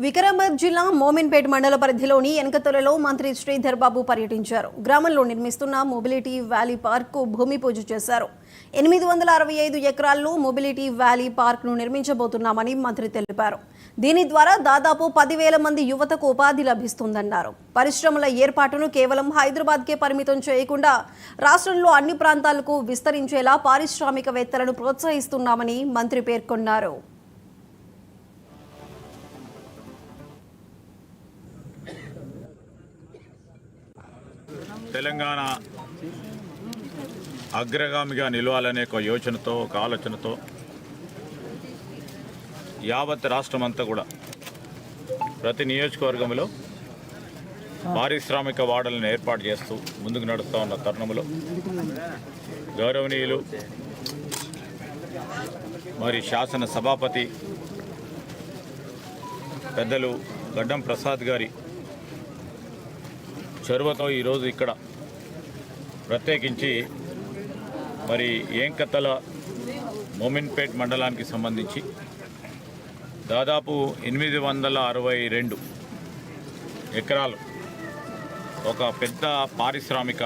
వికారాబాద్ జిల్లా మోమిన్పేట్ మండల పరిధిలోని ఎనకతొలలో మంత్రి శ్రీధర్ బాబు పర్యటించారు. గ్రామంలో నిర్మిస్తున్న మొబిలిటీ వ్యాలీ పార్కు భూమి పూజ చేశారు. 865 ఎకరాల్లో మొబిలిటీ వ్యాలీ పార్క్ను నిర్మించబోతున్నామని మంత్రి తెలిపారు. దీని ద్వారా దాదాపు 10,000 మంది యువతకు ఉపాధి లభిస్తుందన్నారు. పరిశ్రమల ఏర్పాటును కేవలం హైదరాబాద్కే పరిమితం చేయకుండా రాష్ట్రంలో అన్ని ప్రాంతాలకు విస్తరించేలా పారిశ్రామికవేత్తలను ప్రోత్సహిస్తున్నామని మంత్రి పేర్కొన్నారు. తెలంగాణ అగ్రగామిగా నిలవాలనే ఒక యోచనతో ఒక ఆలోచనతో యావత్ రాష్ట్రమంతా కూడా ప్రతి నియోజకవర్గంలో పారిశ్రామిక వాడలను ఏర్పాటు చేస్తూ ముందుకు నడుస్తూ ఉన్న తరుణంలో గౌరవనీయులు మరి శాసన సభాపతి పెద్దలు గడ్డం ప్రసాద్ గారి చొరవతో ఈరోజు ఇక్కడ ప్రత్యేకించి మరి ఏంకతల మోమిన్పేట్ మండలానికి సంబంధించి దాదాపు 862 ఎకరాలు ఒక పెద్ద పారిశ్రామిక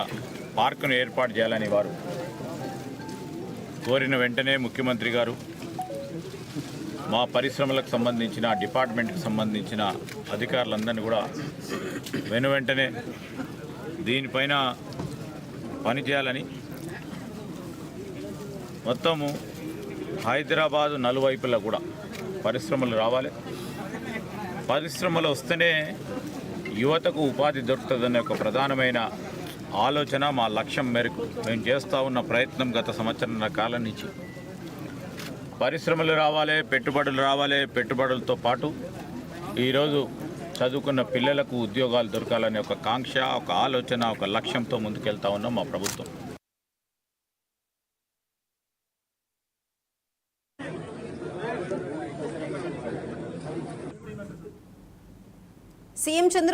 పార్కును ఏర్పాటు చేయాలని వారు కోరిన వెంటనే ముఖ్యమంత్రి గారు మా పరిశ్రమలకు సంబంధించిన డిపార్ట్మెంట్కి సంబంధించిన అధికారులందరినీ కూడా వెంటనే దీనిపైన పనిచేయాలని మొత్తము హైదరాబాదు నలువైపులా కూడా పరిశ్రమలు రావాలి. పరిశ్రమలు వస్తేనే యువతకు ఉపాధి దొరుకుతుందనే ఒక ప్రధానమైన ఆలోచన మా లక్ష్యం మేరకు మేము చేస్తూ ఉన్న ప్రయత్నం గత సంవత్సరాల కాలం నుంచి పరిశ్రమలు రావాలి, పెట్టుబడులు రావాలి. పెట్టుబడులతో పాటు ఈరోజు చదువుకున్న పిల్లలకు ఉద్యోగాలు దొరకాలనే ఒక కాంక్ష, ఒక ఆలోచన, ఒక లక్ష్యంతో ముందుకెళ్తా ఉన్నాం మా ప్రభుత్వం. సీఎం చంద్రబాబు